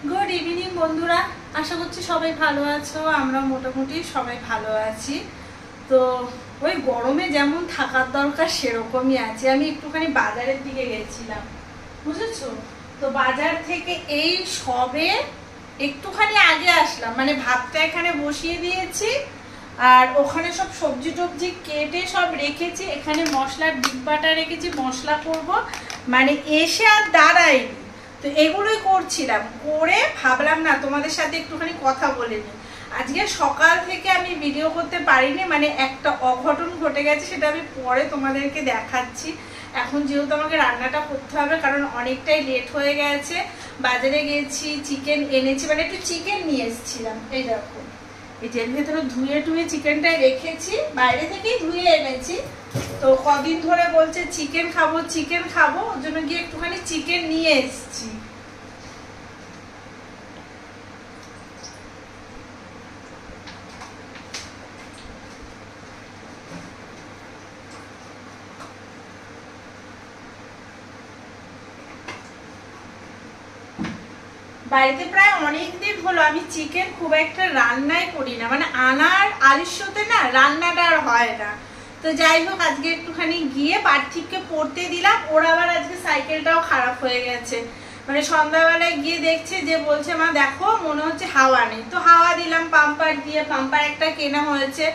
Good evening বন্ধুরা, আশা করছি সবাই ভালো আছো। আমরা মোটামুটি সবাই ভালো আছি। তো ওই গরমে যেমন থাকার দরকার সেরকমই আছে। আমি একটুখানি বাজারের দিকে গেছিলাম, বুঝেছো? তো বাজার থেকে এই সবে একটুখানি আগে আসলাম, মানে ভাতটা এখানে বসিয়ে দিয়েছি আর ওখানে সব সবজি টবজি কেটে সব রেখেছি। এখানে মশলার ডিব্বাটা রেখেছি, মশলা করব। মানে এসে আর দাঁড়াইনি, তো এগুলোই করছিলাম। করে ভাবলাম না তোমাদের সাথে একটুখানি কথা বলে নিই। আজকে সকাল থেকে আমি ভিডিও করতে পারিনি, মানে একটা অঘটন ঘটে গেছে, সেটা আমি পরে তোমাদেরকে দেখাচ্ছি। এখন যেহেতু আমাকে রান্নাটা করতে হবে, কারণ অনেকটাই লেট হয়ে গেছে। বাজারে গেছি, চিকেন এনেছি, মানে একটু চিকেন নিয়ে এসেছিলাম। এই দেখো, এটার ভেতরে ধুয়ে টুয়ে চিকেনটাই রেখেছি, বাইরে থেকেই ধুয়ে এনেছি। তো কদিন ধরে বলছে চিকেন খাবো চিকেন খাবো, ওর জন্য গিয়ে একটুখানি চিকেন নিয়ে এসেছি। বাড়িতে প্রায় অনেকদিন হলো আমি চিকেন খুব একটা রান্নাই করি না, মানে আনার আলিস্যতে না রান্নাটা আর হয় না। তো যাই হোক, আজকে একটুখানি গিয়ে পার্থিবকে পড়তে দিলাম। ওর আবার আজকে সাইকেলটাও খারাপ হয়ে গেছে, মানে সন্ধ্যাবেলায় গিয়ে দেখছে যে বলছে মা দেখো মনে হচ্ছে হাওয়া নেই। তো হাওয়া দিলাম পাম্পার দিয়ে, পাম্পার একটা কেনা হয়েছে।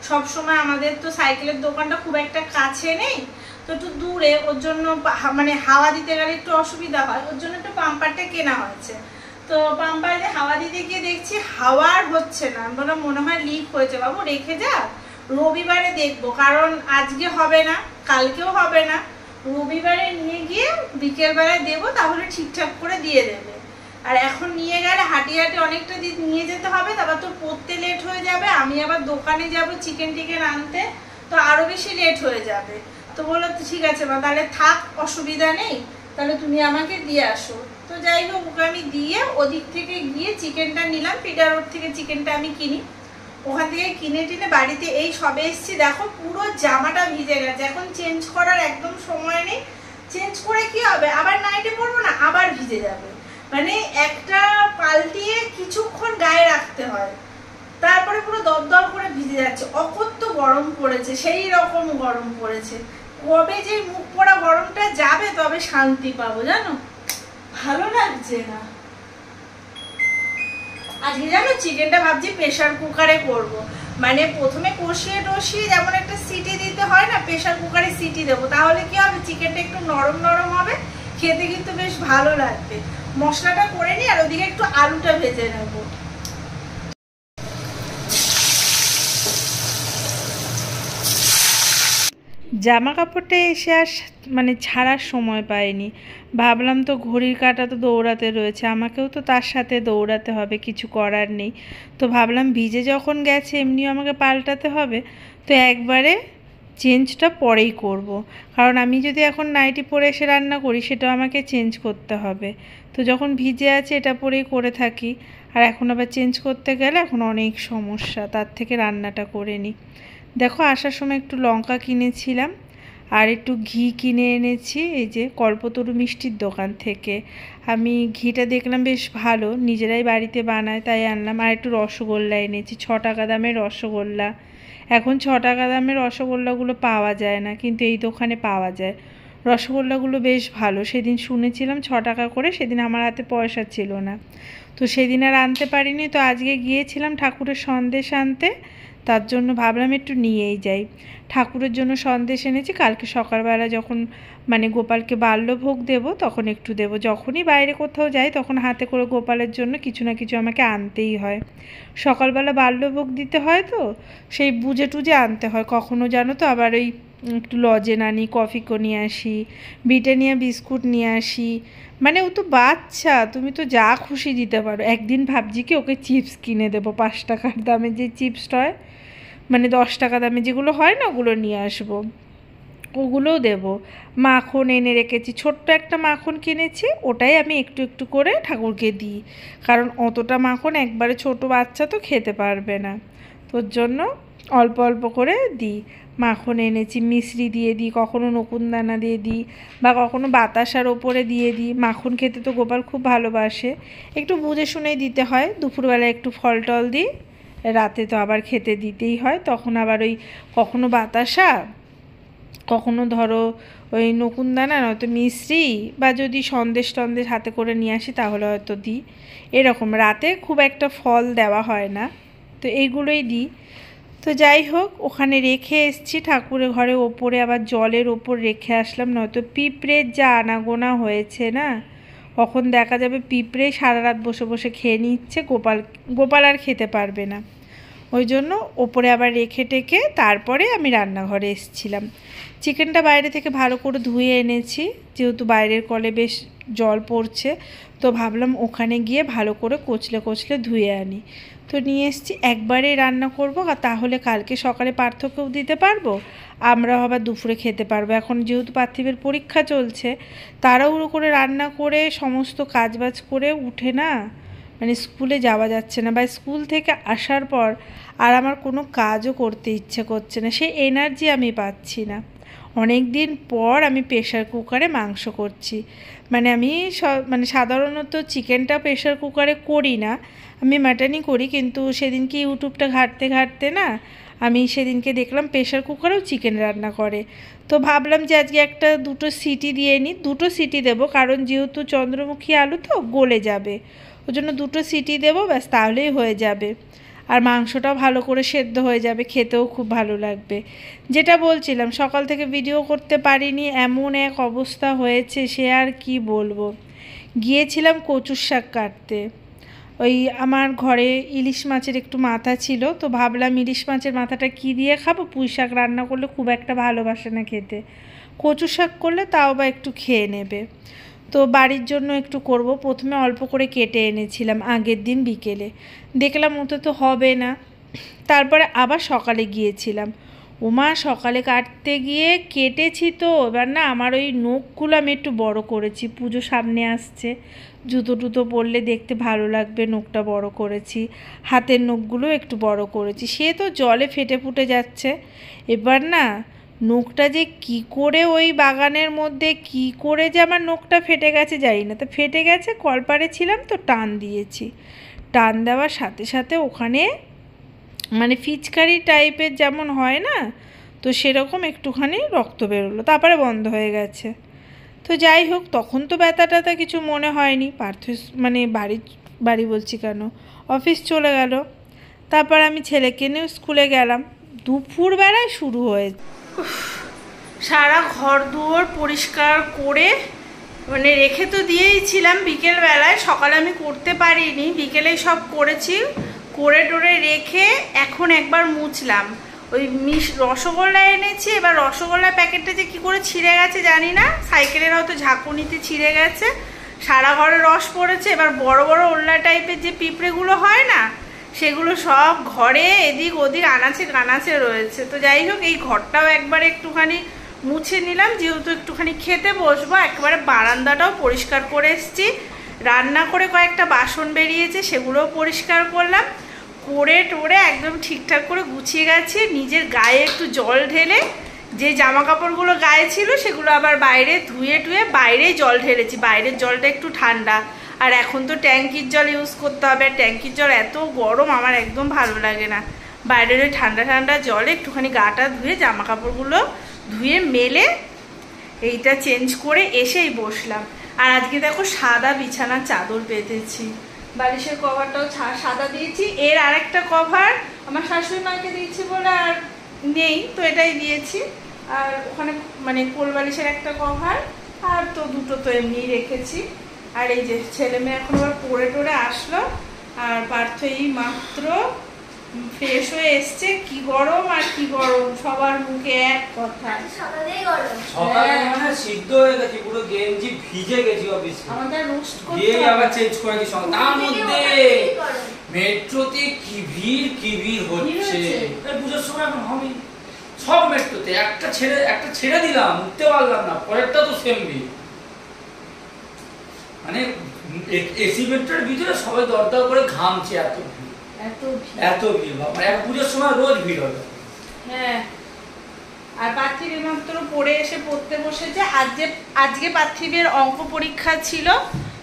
সব সময় আমাদের তো সাইকেলের দোকানটা খুব একটা কাছে নেই, তো একটু দূরে, ওর জন্য মানে হাওয়া দিতে গেলে একটু অসুবিধা হয়, ওর জন্য একটু পাম্পারটা কেনা হয়েছে। তো পাম্পারে হাওয়া দিতে গিয়ে দেখছি হাওয়া আর হচ্ছে না। বললাম মনে হয় লিক হয়েছে, বাবু রেখে যা, রবিবারে দেখবো, কারণ আজকে হবে না, কালকেও হবে না। রবিবারে নিয়ে গিয়ে বিকেলবেলায় দেবো, তাহলে ঠিকঠাক করে দিয়ে দেবে। আর এখন নিয়ে গেলে হাঁটিয়ে হাঁটিয়ে অনেকটা দিন নিয়ে যেতে হবে, তারপর তো পড়তে লেট হয়ে যাবে, আমি আবার দোকানে যাব চিকেন টিকেন আনতে, তো আরও বেশি লেট হয়ে যাবে। তো বললো ঠিক আছে মা, তাহলে থাক, অসুবিধা নেই, তাহলে তুমি আমাকে দিয়ে আসো। তো যাই হোক, ওকে আমি দিয়ে ওদিক থেকে গিয়ে চিকেনটা নিলাম। পিডার রোড থেকে চিকেনটা আমি কিনি, ওখান থেকে কিনে টিনে বাড়িতে এই সবে এসেছি। দেখো পুরো জামাটা ভিজে গেছে, এখন চেঞ্জ করার একদম সময় নেই। চেঞ্জ করে কি হবে, আবার নাইটে পরবো না, আবার ভিজে যাবে। মানে একটা পাল্টিয়ে কিছুক্ষণ গায়ে রাখতে হয়, তারপরে পুরো দরদর করে ভিজে যাচ্ছে। অকত্য গরম পড়েছে, সেই রকম গরম পড়েছে। কবে যে মুখ পোড়া গরমটা যাবে তবে শান্তি পাবো, জানো, ভালো লাগছে না। আজকে জানো চিকেনটা ভাবছি প্রেসার কুকারে করব। মানে প্রথমে কষিয়ে টষিয়ে যেমন একটা সিটি দিতে হয় না, প্রেসার কুকারে সিটি দেবো, তাহলে কি হবে চিকেনটা একটু নরম নরম হবে, খেতে কিন্তু বেশ ভালো লাগবে। মশলাটা করে নিই আর ওদিকে একটু আলুটা ভেজে নেবো। জামা কাপড়টা এসে আর মানে ছাড়ার সময় পাইনি। ভাবলাম তো ঘড়ির কাঁটা তো দৌড়াতে রয়েছে, আমাকেও তো তার সাথে দৌড়াতে হবে, কিছু করার নেই। তো ভাবলাম ভিজে যখন গেছে এমনিও আমাকে পাল্টাতে হবে, তো একবারে চেঞ্জটা পরেই করব। কারণ আমি যদি এখন নাইটি পরে এসে রান্না করি সেটাও আমাকে চেঞ্জ করতে হবে। তো যখন ভিজে আছে এটা পরেই করে থাকি, আর এখন আবার চেঞ্জ করতে গেলে এখন অনেক সমস্যা, তার থেকে রান্নাটা করে নিই। দেখো আসার সময় একটু লঙ্কা কিনেছিলাম আর একটু ঘি কিনে এনেছি, এই যে কল্পতরু মিষ্টির দোকান থেকে। আমি ঘিটা দেখলাম বেশ ভালো, নিজেরাই বাড়িতে বানায় তাই আনলাম। আর একটু রসগোল্লা এনেছি, 6 টাকা দামের রসগোল্লা। এখন 6 টাকা দামের রসগোল্লাগুলো পাওয়া যায় না, কিন্তু এই দোকানে পাওয়া যায়। রসগোল্লাগুলো বেশ ভালো, সেদিন শুনেছিলাম 6 টাকা করে, সেদিন আমার হাতে পয়সা ছিল না, তো সেদিন আর আনতে পারিনি। তো আজকে গিয়েছিলাম ঠাকুরের সন্দেশ আনতে, তার জন্য ভাবলাম একটু নিয়েই যাই। ঠাকুরের জন্য সন্দেশ এনেছি, কালকে সকালবেলা যখন মানে গোপালকে বাল্যভোগ দেব তখন একটু দেব। যখনই বাইরে কোথাও যাই তখন হাতে করে গোপালের জন্য কিছু না কিছু আমাকে আনতেই হয়। সকালবেলা বাল্যভোগ দিতে হয়, তো সেই বুঝে টুজে আনতে হয়। কখনো জানো তো আবার ওই একটু লজেন আনি, কফিকো নিয়ে আসি, ব্রিটানিয়া বিস্কুট নিয়ে আসি। মানে ও তো বাচ্চা, তুমি তো যা খুশি দিতে পারো। একদিন ভাবছি কি ওকে চিপস কিনে দেবো, 5 টাকার দামে যে চিপসটা হয়, মানে 10 টাকা দামে যেগুলো হয় না ওগুলো নিয়ে আসবো, ওগুলোও দেবো। মাখন এনে রেখেছি, ছোট্ট একটা মাখন কিনেছি, ওটাই আমি একটু একটু করে ঠাকুরকে দিই, কারণ অতটা মাখন একবারে ছোট বাচ্চা তো খেতে পারবে না, তোর জন্য অল্প অল্প করে দিই। মাখন এনেছি, মিশ্রি দিয়ে দিই, কখনো নকুনদানা দিয়ে দিই, বা কখনো বাতাসার ওপরে দিয়ে দিই। মাখন খেতে তো গোপাল খুব ভালোবাসে, একটু বুঝে শুনেই দিতে হয়। দুপুরবেলা একটু ফল টল দিই, রাতে তো আবার খেতে দিতেই হয়। তখন আবার ওই কখনো বাতাসা, কখনো ধরো ওই নকুনদানা, নয়তো মিশ্রি, বা যদি সন্দেশ টন্দেশ হাতে করে নিয়ে আসি তাহলে হয়তো দিই। এরকম রাতে খুব একটা ফল দেওয়া হয় না, তো এইগুলোই দিই। তো যাই হোক, ওখানে রেখে এসছি ঠাকুরের ঘরে ওপরে, আবার জলের ওপর রেখে আসলাম, নয়তো পিঁপড়ের যা আনাগোনা হয়েছে না, কখন দেখা যাবে পিঁপড়ে সারা রাত বসে বসে খেয়ে নিচ্ছে, গোপাল আর খেতে পারবে না। ওই জন্য ওপরে আবার রেখে টেকে তারপরে আমি রান্নাঘরে এসেছিলাম। চিকেনটা বাইরে থেকে ভালো করে ধুয়ে এনেছি, যেহেতু বাইরের কলে বেশ জল পড়ছে, তো ভাবলাম ওখানে গিয়ে ভালো করে কচলে কচলে ধুয়ে আনি। তো নিয়ে এসেছি, একবারেই রান্না করব, আর তাহলে কালকে সকালে পার্থকেও দিতে পারবো, আমরাও আবার দুপুরে খেতে পারবো। এখন যেহেতু পার্থিবের পরীক্ষা চলছে, তাড়াহুড়ো করে রান্না করে সমস্ত কাজবাজ করে উঠে না মানে স্কুলে যাওয়া যাচ্ছে না, বা স্কুল থেকে আসার পর আর আমার কোনো কাজও করতে ইচ্ছে করছে না, সে এনার্জি আমি পাচ্ছি না। অনেক দিন পর আমি প্রেশার কুকারে মাংস করছি। মানে আমি সাধারণত চিকেনটা প্রেশার কুকারে করি না, আমি মাটনই করি, কিন্তু সেদিনকে ইউটিউবটা ঘাঁটতে ঘাঁটতে না আমি সেদিনকে দেখলাম প্রেশার কুকারেও চিকেন রান্না করে। তো ভাবলাম যে আজকে দুটো সিটি দিয়ে নিই। দুটো সিটি দেবো, কারণ যেহেতু চন্দ্রমুখী আলু তো গলে যাবে, ওই জন্য দুটো সিটি দেবো, ব্যাস তাহলেই হয়ে যাবে। আর মাংসটাও ভালো করে সেদ্ধ হয়ে যাবে, খেতেও খুব ভালো লাগবে। যেটা বলছিলাম, সকাল থেকে ভিডিও করতে পারিনি, এমন এক অবস্থা হয়েছে সে আর কি বলবো। গিয়েছিলাম কচুর শাক কাটতে, ওই আমার ঘরে ইলিশ মাছের একটু মাথা ছিল, তো ভাবলাম ইলিশ মাছের মাথাটা কী দিয়ে খাবো, পুঁই শাক রান্না করলে খুব একটা ভালোবাসে না খেতে, কচু শাক করলে তাও বা একটু খেয়ে নেবে। তো বাড়ির জন্য একটু করব, প্রথমে অল্প করে কেটে এনেছিলাম আগের দিন বিকেলে, দেখলাম ওতে তো হবে না, তারপরে আবার সকালে গিয়েছিলাম। ওমা, সকালে কাটতে গিয়ে কেটেছি তো এবার না আমার ওই নখগুলো আমি একটু বড় করেছি, পুজো সামনে আসছে, জুতো টুতো পরলে দেখতে ভালো লাগবে, নখটা বড় করেছি, হাতের নখগুলো একটু বড় করেছি, সে তো জলে ফেটে ফুটে যাচ্ছে। এবার না নখটা যে কি করে ওই বাগানের মধ্যে কি করে যে আমার নখটা ফেটে গেছে জানি না, তো ফেটে গেছে, কলপারে ছিলাম তো টান দিয়েছি, টান দেওয়ার সাথে সাথে ওখানে মানে ফিচকারি টাইপের যেমন হয় না, তো সেরকম একটুখানি রক্ত বেরোলো, তারপরে বন্ধ হয়ে গেছে। তো যাই হোক, তখন তো ব্যথা ট্যাথা কিছু মনে হয়নি। বাড়ি বলছি কেন, অফিস চলে গেল। তারপর আমি ছেলেকে নিয়ে স্কুলে গেলাম, দুপুরবেলায় শুরু হয়েছে। সারা ঘর দুয়ার পরিষ্কার করে মানে রেখে তো দিয়েইছিলাম বিকেলবেলায়, সকালে আমি করতে পারিনি, বিকেলেই সব করেছি, করে টোরে রেখে এখন একবার মুছলাম। ওই রসগোল্লা এনেছি, এবার রসগোল্লার প্যাকেটটা যে কী করে ছিঁড়ে গেছে জানি না, সাইকেলের হয়তো ঝাঁকুনিতে ছিঁড়ে গেছে, সারা ঘরে রস পড়েছে। এবার বড় বড় ওল্লা টাইপের যে পিঁপড়েগুলো হয় না, সেগুলো সব ঘরে এদিক ওদিক আনাচে কানাচে রয়েছে। তো যাই হোক, এই ঘরটাও একবারে একটুখানি মুছে নিলাম, যেহেতু একটুখানি খেতে বসবো, একেবারে বারান্দাটাও পরিষ্কার করে এসছি, রান্না করে কয়েকটা বাসন বেরিয়েছে সেগুলোও পরিষ্কার করলাম, করে টোরে একদম ঠিকঠাক করে গুছিয়ে গেছি। নিজের গায়ে একটু জল ঢেলে, যে জামা কাপড়গুলো গায়ে ছিল সেগুলো আবার বাইরে ধুয়ে টুয়ে বাইরেই জল ঢেলেছি, বাইরের জলটা একটু ঠান্ডা, আর এখন তো ট্যাঙ্কির জল ইউজ করতে হবে, ট্যাঙ্কির জল এত গরম আমার একদম ভালো লাগে না। বাইরের ওই ঠান্ডা ঠান্ডা জলে একটুখানি গাটা ধুয়ে জামা কাপড়গুলো ধুয়ে মেলে এইটা চেঞ্জ করে এসেই বসলাম। আর আজকে দেখো সাদা বিছানার চাদর পেতেছি, বালিশের কভারটাও সাদা দিয়েছি, এর আরেকটা কভার আমার শাশুড়ি মাকে দিয়েছি বলে আর নেই, তো এটাই দিয়েছি। আর ওখানে মানে কোল বালিশের একটা কভার, আর তো দুটো তো এমনিই রেখেছি। আর এই যে ছেলে মেয়ে এখন আবার পড়ে টোরে আসলো, আর পার্থ এই মাত্র ফ্রেশ হয়ে এসছে। কি গরম আর কি গরম, সবার মুখে এক কথা, সকালে মানে সিদ্ধ হয়ে গেছে, পুরো গেঞ্জি ভিজে গেছি অফিসে, আমাদের রোস্ট করতে গিয়ে আবার চেঞ্জ করে দিই। তার মধ্যে মেট্রোতে কি ভিড় হচ্ছে, পুজোর সময় এখন আমি সব মেট্রোতে একটা ছেড়ে দিলাম, উঠতে পারলাম না, পরেরটা তো সেম ভিড়। মানে এসি মেট্রোর ভিতরে সবাই দরদর করে ঘামছে, এত ভিড়। মানে এক পুজোর সময় রোজ ভিড় হবে। হ্যাঁ, আর পার্থিব মাত্র পড়ে এসে পড়তে বসেছে। আজকে পার্থিবের অঙ্ক পরীক্ষা ছিল,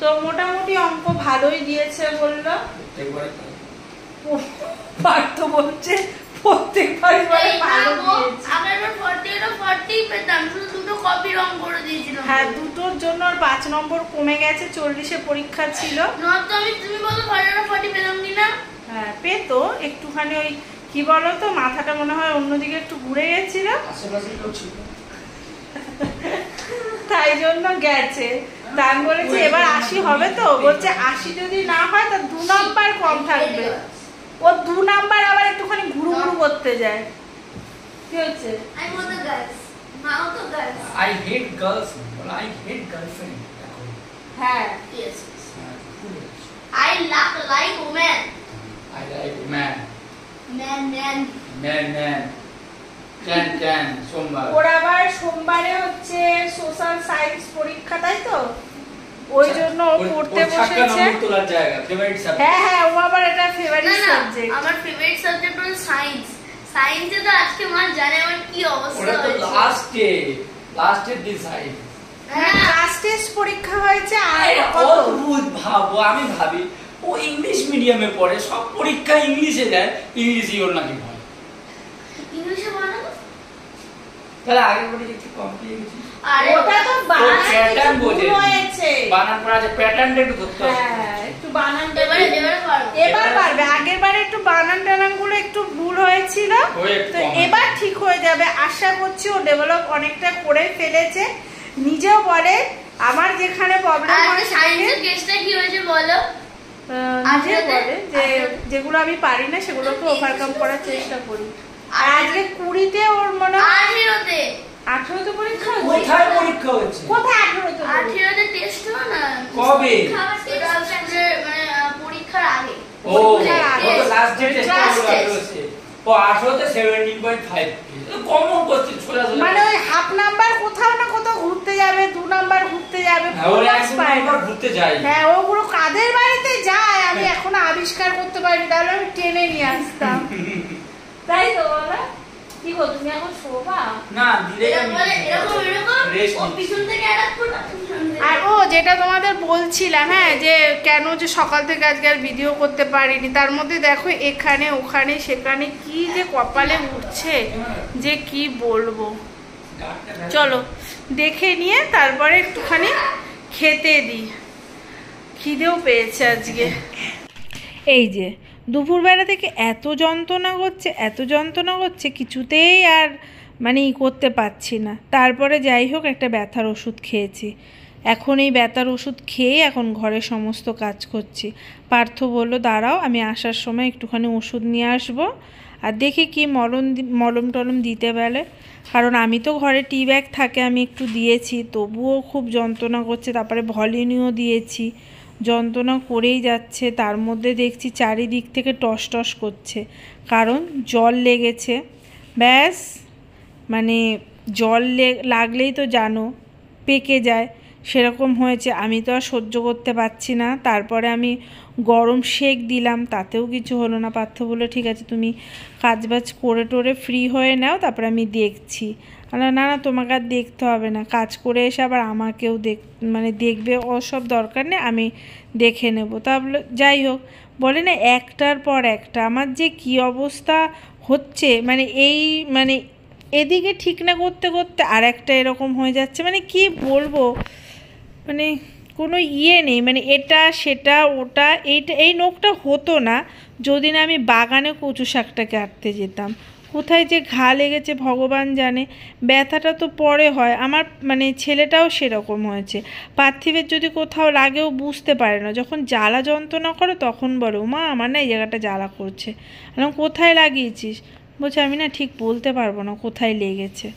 তো মোটামুটি অঙ্ক ভালোই দিয়েছে বললো। পার্থ বলছে প্রত্যেকবারই বলে ভালো দিয়েছে। আগেরবার 40 পেতাম, শুধু দুটো কপি রং করে দিয়েছিল। হ্যাঁ, দুটোর জন্য 5 নম্বর কমে গেছে, 40-এ পরীক্ষা ছিল। নয়তো তুমি বলো 40 পেতাম কিনা। হ্যাঁ, পেতো একটুখানি, ওই কি বলতো মাথাটা মনে হয় অন্যদিকে একটু ঘুরে গেছিল, তাই জন্য গেছে। তা আমি বলেছি এবার 80 হবে তো, বলছে 80 যদি না হয় তা 2 নাম্বার কম থাকবে। ও 2 নাম্বার আবার একটুখানি ঘুরু ঘুরু করতে যায়। কি হচ্ছে? I want the girls. Now the girls. I hate girls. I hate girlfriend. হ্যাঁ, Yes. I like women. I like man. Man. Can. সোমবার। ওর আবার সোমবারে হচ্ছে সোশ্যাল সায়েন্স পরীক্ষা, তাই তো? ওই জন্য ও পড়তে বসেছে। তোলার জায়গা, ফেভারিট সাবজেক্ট। হ্যাঁ, ও আবার এটা ফেভারিট সাবজেক্ট। আমার ফেভারিট সাবজেক্ট হলো সায়েন্স। সায়েন্সে তো আজকে মা জানে আমার কি অবস্থা ওটা তো হয়েছে। লাস্টে ডিসাইড। ক্লাস টেস্ট পরীক্ষা হয়েছে। আর অদ্ভুত ভাবো, আমি ভাবি ও ইংলিশ মিডিয়ামে পড়ে, সব পরীক্ষা ইংলিশে দেয়, ইংলিশই ওর নাকি ভয়। ইংলিশে বানাবো তাহলে আগের বলে একটু কম পেয়ে গেছি। আরে ওটা তো বানান প্যাটার্ন বোঝে, হয়েছে। বানান পড়া আছে, প্যাটার্নটা একটু ধরতে হবে। হ্যাঁ, একটু বানানটা এবার পারবে। আগের বারে একটু বানান টানানগুলো একটু ভুল হয়েছিল, তো এবার ঠিক হয়ে যাবে আশা করছি। ও ডেভেলপ অনেকটা করে ফেলেছে, নিজেও বলে আমার যেখানে প্রবলেম হয় সায়েন্সের কেসটা কি হয়েছে বলো। নিজে বলে যে যেগুলো আমি পারি না সেগুলোকে ওভারকাম করার চেষ্টা করি। আর আজকে 20-তে ওর মনে হয় 18-তে পরীক্ষা হচ্ছে। কোথায় পরীক্ষা হচ্ছে? কোথায় 18-তে? 18-তে টেস্ট হয় না কবে? এটা হচ্ছে মানে পরীক্ষার আগে। ও তো লাস্ট ডেট হচ্ছে। ও 18-তে 17.5 কমন করছে সোজা সোজা। মানে ওই হাফ নাম্বার কোথাও না কোথাও ঘুরতে যাবে, 2 নাম্বার ঘুরতে যাবে, ওর এক নাম্বার ঘুরতে যায়। হ্যাঁ, ওগুলো কাদের বাড়িতে যায় আমি এখনো আবিষ্কার করতে পারিনি, তাহলে আমি টেনে নিয়ে আসতাম। তাই তো বলো, কি গো তুমি এখন শোবা না? দিলে এরকম ও পিছন থেকে অ্যাটাক করবে। আর ও যেটা তোমাদের বলছিলাম, হ্যাঁ, যে কেন যে সকাল থেকে আজকে আর ভিডিও করতে পারিনি, তার মধ্যে দেখো এখানে ওখানে সেখানে কি যে কপালে উঠছে যে কি বলবো। চলো দেখে নিয়ে তারপরে একটুখানি খেতে দিই, খিদেও পেয়েছে আজকে। এই যে দুপুরবেলা থেকে এত যন্ত্রণা করছে কিছুতেই আর মানে করতে পারছি না। তারপরে যাই হোক একটা ব্যথার ওষুধ খেয়েছি। এখন এই ব্যথার ওষুধ খেয়ে এখন ঘরে সমস্ত কাজ করছি। পার্থ বলল দাঁড়াও আমি আসার সময় একটুখানি ওষুধ নিয়ে আসবো, আর দেখি কি মলম টলম দিতে বলে। কারণ আমি তো ঘরে টি ব্যাগ থাকে, আমি একটু দিয়েছি, তবুও খুব যন্ত্রণা করছে। তারপরে ভলিনিও দিয়েছি, যন্ত্রণা করেই যাচ্ছে। তার মধ্যে দেখছি চারিদিক থেকে টস টস করছে, কারণ জল লেগেছে। ব্যাস, মানে জল লাগলেই তো জানো পেকে যায়, সেরকম হয়েছে। আমি তো আর সহ্য করতে পারছি না। তারপরে আমি গরম শেক দিলাম, তাতেও কিছু হলো না। পার্থ বলে ঠিক আছে তুমি কাজবাজ করে টোরে ফ্রি হয়ে নাও, তারপরে আমি দেখছি। না না তোমাকে আর দেখতে হবে না, কাজ করে এসে আবার আমাকেও দেখবে, ওসব দরকার নেই, আমি দেখে নেব। তাহলে যাই হোক, বলে না একটার পর একটা আমার যে কি অবস্থা হচ্ছে, মানে এদিকে ঠিক না করতে করতে আর একটা এরকম হয়ে যাচ্ছে। মানে কি বলবো, মানে কোনো নেই, মানে এটা সেটা ওটা। এই নখটা হতো না যদি না আমি বাগানে কচু শাকটা কাটতে যেতাম। কোথায় যে ঘা লেগেছে ভগবান জানে। ব্যথাটা তো পরে হয়, আমার মানে ছেলেটাও সেরকম হয়েছে। পার্থিবের যদি কোথাও লাগেও বুঝতে পারে না, যখন জ্বালা যন্ত্রণা করে তখন বলে মা আমার না এই জায়গাটা জ্বালা করছে। কোথায় লাগিয়েছিস? বলছে আমি না ঠিক বলতে পারবো না কোথায় লেগেছে।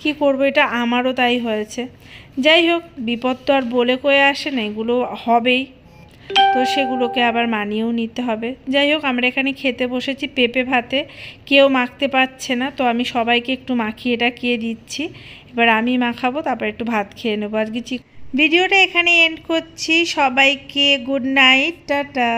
কি করবো, এটা আমারও তাই হয়েছে। যাই হোক, বিপদ তো আর বলে কয়ে আসে না, এগুলো হবেই, তো সেগুলোকে আবার মানিয়েও নিতে হবে। যাই হোক, আমরা এখানে খেতে বসেছি পেঁপে ভাতে, কেউ মাখতে পারছে না, তো আমি সবাইকে একটু মাখিয়ে টাকিয়ে দিচ্ছি। এবার আমি মাখাবো, তারপর একটু ভাত খেয়ে নেবো। আজকে ভিডিওটা এখানে এন্ড করছি। সবাইকে গুড নাইট, টাটা।